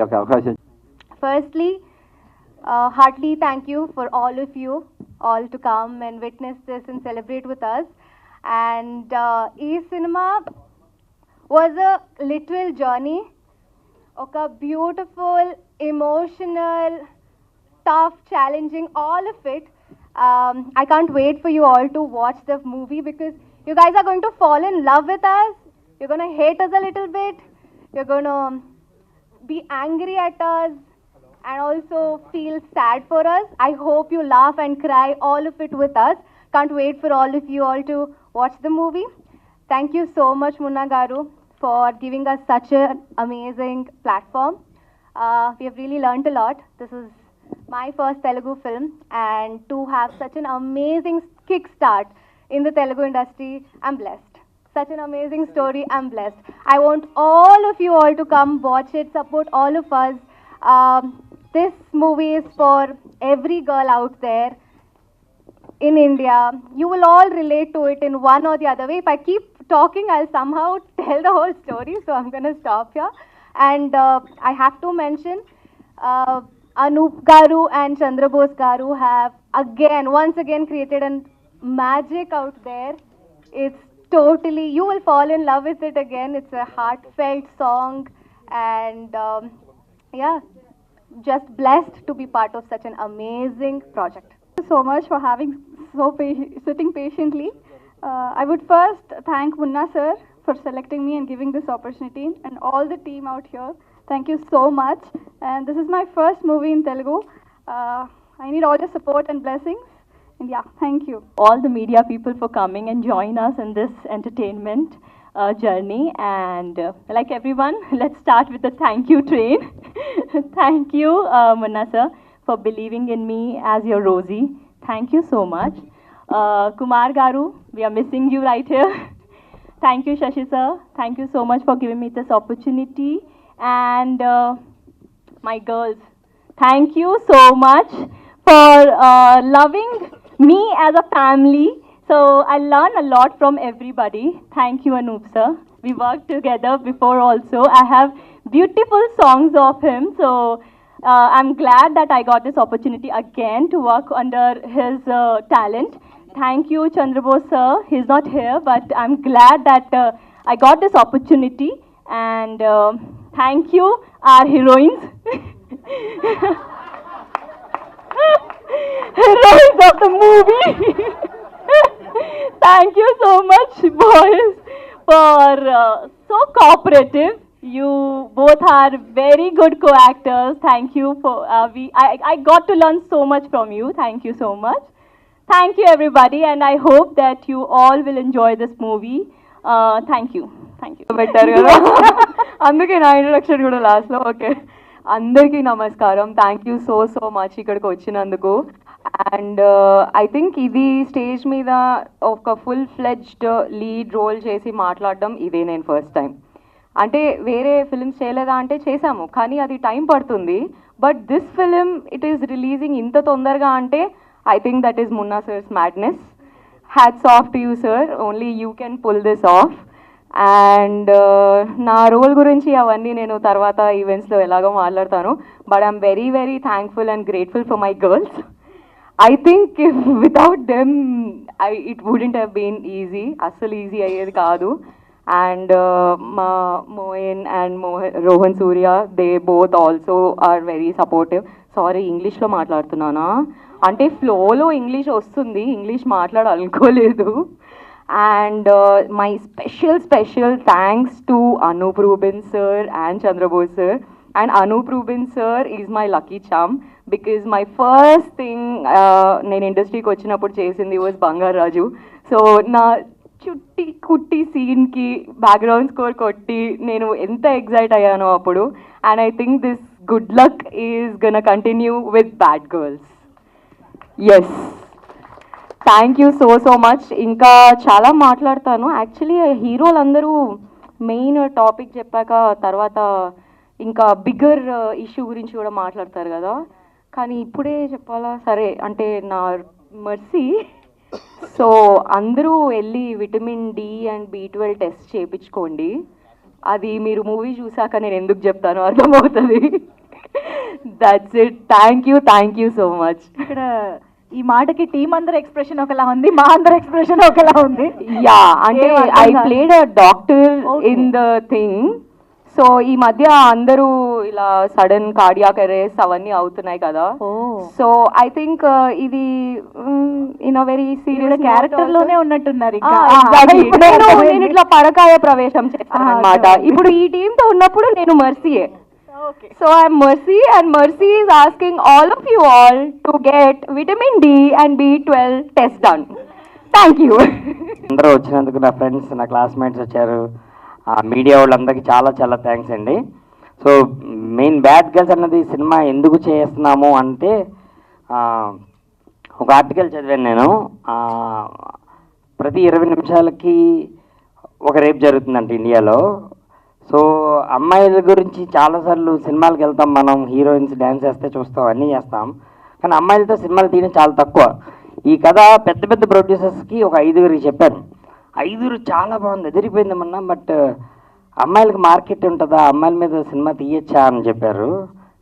యొక్క అవకాశం. Firstly, heartily thank you for all of you all to come and witness this and celebrate with us. And ee cinema was a literal journey, a beautiful, emotional, tough, challenging, all of it. I can't wait for you all to watch the movie because you guys are going to fall in love with us. You're going to hate us a little bit. You're going to be angry at us and also feel sad for us. I hope you laugh and cry, all of it with us. Can't wait for all of you all to watch the movie. Thank you so much, Munna Garu, for giving us such an amazing platform. We have really learnt a lot. This is my first Telugu film, and to have such an amazing kickstart in the Telugu industry, I'm blessed. Such an amazing story, I'm blessed. I want all of you all to come watch it, support all of us. This movie is for every girl out there in India. You will all relate to it in one or the other way. If I keep talking, I'll somehow tell the whole story, so I'm going to stop here. And I have to mention, Anup Garu and Chandra Bose Garu have once again created a magic out there. It's totally, you will fall in love with it again. It's a heartfelt song, and yeah, just blessed to be part of such an amazing project. Thank you so much for having sitting patiently. I would first thank Munna sir for selecting me and giving this opportunity, and all the team out here. Thank you so much. And this is my first movie in Telugu. I need all your support and blessings. And yeah, thank you. All the media people for coming and join us in this entertainment journey. And like everyone, let's start with the thank you train. Thank you, Munna sir, for believing in me as your Rosie. Thank you so much. Kumar Garu, we are missing you right here. Thank you, Shashi sir. Thank you so much for giving me this opportunity. And my girls, thank you so much for loving me as a family. So I learn a lot from everybody. Thank you, Anup sir. We worked together before also. I have beautiful songs of him. So I'm glad that I got this opportunity again to work under his talent. Thank you, Chandra Bose sir. He's not here, but I'm glad that I got this opportunity. And thank you, our heroines. Heroines of the movie. Thank you so much, boys, for so cooperative. You both are very good co-actors. Thank you for I got to learn so much from you. Thank you so much. Thank you, everybody, and I hope that you all will enjoy this movie. Thank you. Thank you. పెట్టారు కదా, అందుకే నా introduction కూడా లాస్ట్లో. Okay, అందరికీ నమస్కారం. Thank you so much ఇక్కడికి వచ్చినందుకు. అండ్ ఐ థింక్ ఇది స్టేజ్ మీద ఒక ఫుల్ ఫ్లెడ్జ్డ్ లీడ్ రోల్ చేసి మాట్లాడడం ఇదే నేను ఫస్ట్ టైం. అంటే వేరే ఫిల్మ్స్ చేయలేదా అంటే చేశాము, కానీ అది టైం పడుతుంది. But this film it is releasing ఇంత తొందరగా అంటే I think that is Munna sir's madness. Hats off to you sir, only you can pull this off. And నా రోల్ గురించి అవన్నీ నేను తర్వాత ఈవెంట్స్లో ఎలాగో మాట్లాడతాను. But I'm very very thankful and grateful for my girls. I think without them it wouldn't have been easy. అస్సలు easy అయ్యేది కాదు. అండ్ మా Moyan and Rohan Surya, they both also are very supportive. Sorry, ఇంగ్లీష్లో మాట్లాడుతున్నానా అంటే ఫ్లోలో ఇంగ్లీష్ వస్తుంది, English మాట్లాడాలనుకోలేదు. And my special thanks to Anup Rubin sir and Chandra Bose sir. And Anup Rubin sir is my lucky charm because my first thing నేను ఇండస్ట్రీకి వచ్చినప్పుడు చేసింది was బంగారు రాజు. సో నా చుట్టి కుట్టి సీన్కి బ్యాక్గ్రౌండ్ స్కోర్ కొట్టి నేను ఎంత ఎగ్జైట్ అయ్యానో అప్పుడు. And I think this good luck is gonna continue with bad girls. Yes, thank you so much. ఇంకా చాలా మాట్లాడతాను. యాక్చువల్లీ హీరోలందరూ మెయిన్ టాపిక్ చెప్పాక తర్వాత ఇంకా బిగ్గర్ ఇష్యూ గురించి కూడా మాట్లాడతారు కదా, కానీ ఇప్పుడే చెప్పాలా? సరే, అంటే నా మర్సీ. సో అందరూ వెళ్ళి vitamin D and B12 test చేయించుకోండి. అది మీరు మూవీ చూసాక నేను ఎందుకు చెప్తానో అర్థమవుతుంది. That's it. Thank you so much. ఇక్కడ ఈ మాటకి టీం అందరి ఎక్స్ప్రెషన్ ఒకలా ఉంది, మా అందరి ఎక్స్ప్రెషన్ ఒకలా ఉంది. యా, అంటే I played a doctor in the thing. So ఈ మధ్య అందరూ ఇలా సడన్ కార్డియాక్ అరెస్ట్ అవన్నీ అవుతున్నాయి కదా. సో ఐ థింక్ ఇది in a very serious character లోనే ఉన్నట్టున్నారు. నేను ఇట్లా పరకాయ ప్రవేశం చేస్తాను అనమాట. ఇప్పుడు ఈ టీమ్ తో ఉన్నప్పుడు నేను మర్సీయే. So I'm Mercy, and Mercy is asking all of you all to get vitamin D and B12 test done. Thank you. అందరూ వచ్చినందుకు, నా ఫ్రెండ్స్, నా క్లాస్మేట్స్ వచ్చారు, మీడియా వాళ్ళందరికీ చాలా చాలా థ్యాంక్స్ అండి. సో మెయిన్ బ్యాడ్ గర్ల్స్ అన్నది సినిమా ఎందుకు చేస్తున్నాము అంటే, ఒక ఆర్టికల్ చదివాను నేను. ప్రతి 20 నిమిషాలకి ఒక రేప్ జరుగుతుందంట ఇండియాలో. సో అమ్మాయిల గురించి చాలాసార్లు సినిమాలకు వెళ్తాం మనం, హీరోయిన్స్ డ్యాన్స్ చేస్తే చూస్తాం, అన్నీ చేస్తాం, కానీ అమ్మాయిలతో సినిమాలు తీయడం చాలా తక్కువ. ఈ కథ పెద్ద పెద్ద ప్రొడ్యూసర్స్కి ఒక 5గురికి చెప్పాను. 5 చాలా బాగుంది, ఎదిరిపోయిందమన్నా, బట్ అమ్మాయిలకు మార్కెట్ ఉంటుందా, అమ్మాయిల మీద సినిమా తీయచ్చా అని చెప్పారు.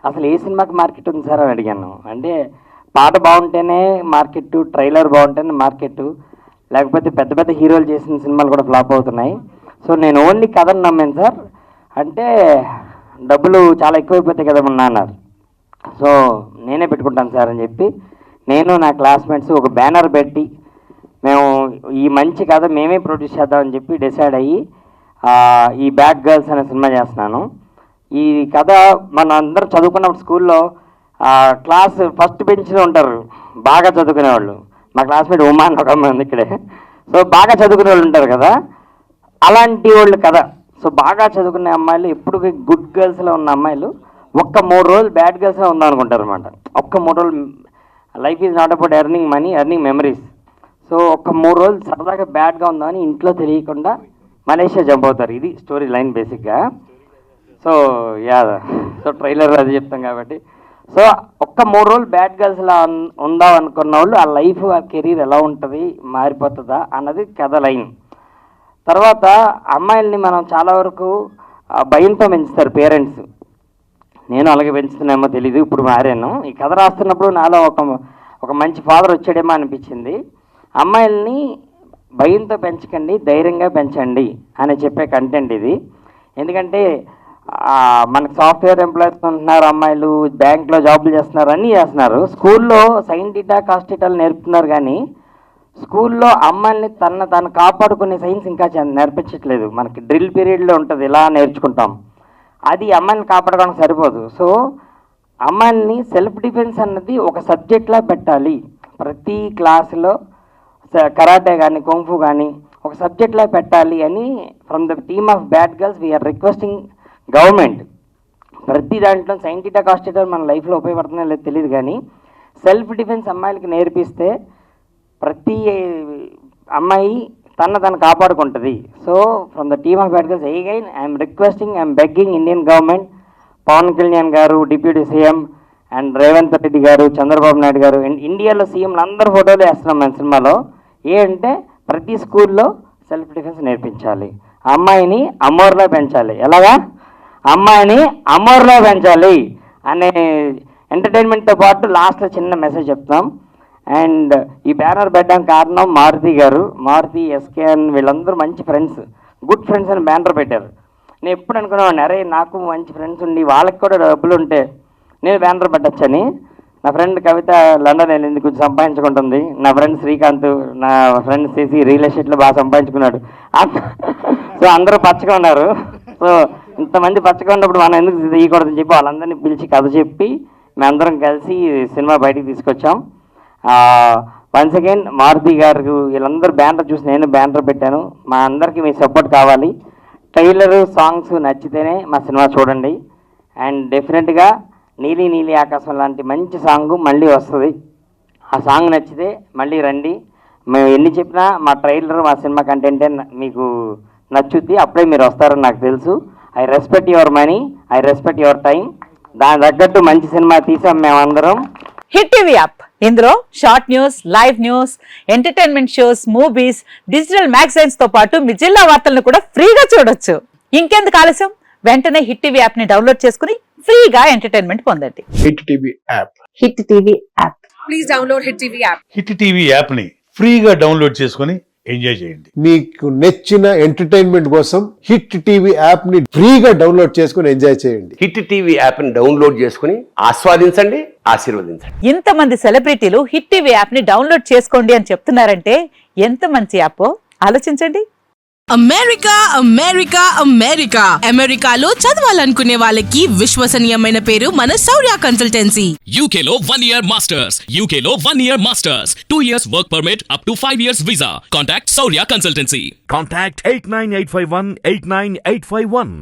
అసలు ఏ సినిమాకి మార్కెట్ ఉంది సార్ అని అడిగాను. అంటే పాట బాగుంటేనే మార్కెట్, ట్రైలర్ బాగుంటేనే మార్కెట్, లేకపోతే పెద్ద పెద్ద హీరోలు చేసిన సినిమాలు కూడా ఫ్లాప్ అవుతున్నాయి. సో నేను ఓన్లీ కథను నమ్మాను సార్. అంటే డబ్బులు చాలా ఎక్కువైపోతాయి కదమన్నా అన్నారు. సో నేనే పెట్టుకుంటాను సార్ అని చెప్పి నేను, నా క్లాస్మేట్స్ ఒక బ్యానర్ పెట్టి మేము ఈ మంచి కథ మేమే ప్రొడ్యూస్ చేద్దామని చెప్పి డిసైడ్ అయ్యి ఈ బ్యాడ్ గర్ల్స్ అనే సినిమా చేస్తున్నాను. ఈ కథ మన అందరూ చదువుకున్నప్పుడు స్కూల్లో క్లాస్ ఫస్ట్ బెంచ్లో ఉంటారు బాగా చదువుకునేవాళ్ళు. మా క్లాస్మేట్ ఉమా అని ఒక అమ్మాయి ఉంది ఇక్కడే. సో బాగా చదువుకునే వాళ్ళు ఉంటారు కదా, అలాంటి వాళ్ళు కదా. సో బాగా చదువుకునే అమ్మాయిలు, ఎప్పుడు గుడ్ గర్ల్స్లో ఉన్న అమ్మాయిలు ఒక్క 3 రోజులు బ్యాడ్ గర్ల్స్లో ఉందాం అనుకుంటారు అనమాట. ఒక్క 3 రోజులు, life is not about earning money, earning memories. So ఒక్క 3 రోజులు సరదాగా బ్యాడ్గా ఉందామని ఇంట్లో తెలియకుండా మలేషియా జంప్ అవుతారు. ఇది స్టోరీ లైన్ బేసిక్గా. సో సో ట్రైలర్ అది చెప్తాం కాబట్టి. సో ఒక్క 3 రోజులు బ్యాడ్ గర్ల్స్లా ఉందాం అనుకున్న వాళ్ళు, ఆ లైఫ్, ఆ కెరీర్ ఎలా ఉంటుంది, మారిపోతుందా అన్నది కథ లైన్. తర్వాత అమ్మాయిల్ని మనం చాలా వరకు భయంతో పెంచుతారు పేరెంట్స్. నేను అలాగే పెంచుతున్నామో తెలీదు, ఇప్పుడు మారాను. ఈ కథ రాస్తున్నప్పుడు నాలో ఒక మంచి ఫాదర్ వచ్చాడేమో అనిపించింది. అమ్మాయిల్ని భయంతో పెంచకండి, ధైర్యంగా పెంచండి అని చెప్పే కంటెంట్ ఇది. ఎందుకంటే మనకు సాఫ్ట్వేర్ ఎంప్లాయీస్ ఉంటున్నారు అమ్మాయిలు, బ్యాంక్లో జాబులు చేస్తున్నారు, అన్నీ చేస్తున్నారు. స్కూల్లో సైన్ టీటా కాస్ట్ టీటాలు నేర్పుతున్నారు, కానీ స్కూల్లో అమ్మాయిల్ని తను కాపాడుకునే సైన్స్ ఇంకా నేర్పించట్లేదు. మనకి డ్రిల్ పీరియడ్లో ఉంటుంది, ఇలా నేర్చుకుంటాం. అది అమ్మాయిని కాపాడుకోవడానికి సరిపోదు. సో అమ్మాయిల్ని సెల్ఫ్ డిఫెన్స్ అన్నది ఒక సబ్జెక్ట్లా పెట్టాలి. ప్రతి క్లాసులో కరాటే కానీ, కుంఫు కానీ ఒక సబ్జెక్ట్లా పెట్టాలి అని from the team of bad girls we're requesting government. ప్రతి దాంట్లో సైన్ టీటా కాస్ట్ టీటా మన లైఫ్లో ఉపయోగపడుతుందో లేదో తెలియదు, కానీ సెల్ఫ్ డిఫెన్స్ అమ్మాయిలకి నేర్పిస్తే ప్రతి అమ్మాయి తను కాపాడుకుంటుంది. So from the team of bad girls again I'm requesting, I'm begging Indian government, Pawan Kalyan garu deputy CM, and Revanth Reddy garu, Chandrababu Naidu గారు, ఇండియాలో సీఎంలు అందరు ఫోటోలు వేస్తున్నాం మన సినిమాలో. అంటే ప్రతి స్కూల్లో సెల్ఫ్ డిఫెన్స్ నేర్పించాలి, అమ్మాయిని అమోర్లో పెంచాలి. ఎలాగా? అమ్మాయిని అమోర్లో పెంచాలి అనే ఎంటర్టైన్మెంట్తో పాటు లాస్ట్లో చిన్న మెసేజ్ చెప్తాం. అండ్ ఈ బ్యానర్ పెట్టడానికి కారణం మారుతి గారు, మారుతి, ఎస్కేఎన్, వీళ్ళందరూ మంచి ఫ్రెండ్స్, గుడ్ ఫ్రెండ్స్ అని బ్యానర్ పెట్టారు. నేను ఎప్పుడు అనుకున్నాను, అరే నాకు మంచి ఫ్రెండ్స్ ఉండి వాళ్ళకి కూడా డబ్బులు ఉంటే నేను బ్యానర్ పెట్టచ్చని. నా ఫ్రెండ్ కవిత లండన్ వెళ్ళింది, కొంచెం సంపాదించుకుంటుంది. నా ఫ్రెండ్ శ్రీకాంత్, నా ఫ్రెండ్ చేసి రియల్ ఎస్టేట్లో బాగా సంపాదించుకున్నాడు. సో అందరూ పచ్చగా ఉన్నారు. సో ఇంతమంది పచ్చగా ఉన్నప్పుడు మనం ఎందుకు తీయకూడదని చెప్పి వాళ్ళందరినీ పిలిచి కథ చెప్పి మేమందరం కలిసి సినిమా బయటికి తీసుకొచ్చాం. వన్స్ అగైన్ మారుతి గారు వీళ్ళందరూ బ్యానర్ చూసి నేను బ్యానర్ పెట్టాను. మా అందరికీ మీ సపోర్ట్ కావాలి. ట్రైలరు, సాంగ్స్ నచ్చితేనే మా సినిమా చూడండి. అండ్ డెఫినెట్గా నీలి నీలి ఆకాశం లాంటి మంచి సాంగ్ మళ్ళీ వస్తుంది. ఆ సాంగ్ నచ్చితే మళ్ళీ రండి. మేము ఎన్ని చెప్పినా మా ట్రైలర్, మా సినిమా కంటెంటే మీకు నచ్చుద్ది. అప్పుడే మీరు వస్తారని నాకు తెలుసు. I respect your money, I respect your time. దాని తగ్గట్టు మంచి సినిమా తీసాం మేమందరం. హిట్ టీవీ యాప్, ఇందులో short news, live news, entertainment shows, movies, digital magazines తో పాటు మీ జిల్లా వార్తలను కూడా ఫ్రీగా చూడొచ్చు. ఇంకెందుకు ఆలస్యం, వెంటనే హిట్ టీవీ యాప్ ని డౌన్లోడ్ చేసుకుని ఫ్రీగా ఎంటర్టైన్మెంట్ పొందండి. Hit TV app. Hit TV app. Hit TV app ని ఫ్రీగా డౌన్లోడ్ చేసుకొని ఎంజాయ్ చేయండి. మీకు నచ్చిన ఎంటర్టైన్మెంట్ కోసం హిట్ టీవీ యాప్ ని ఫ్రీగా డౌన్లోడ్ చేసుకుని ఎంజాయ్ చేయండి. హిట్ టీవీ యాప్ ని డౌన్లోడ్ చేసుకుని ఆస్వాదించండి, ఆశీర్వదించండి. ఇంతమంది సెలబ్రిటీలు హిట్ టీవీ యాప్ ని డౌన్లోడ్ చేసుకోండి అని చెప్తున్నారంటే ఎంత మంచి యాప్ ఆలోచించండి. అమెరికా అమెరికా అమెరికా అమెరికాలో చదవాలనుకునే వాళ్ళకి విశ్వసనీయమైన పేరు మన శౌర్య కన్సల్టెన్సీ. UK లో 1 year masters, UK లో 1 year masters, 2 years work permit up to 5 years visa. Contact Saurya Consultancy. Contact 89851 89851.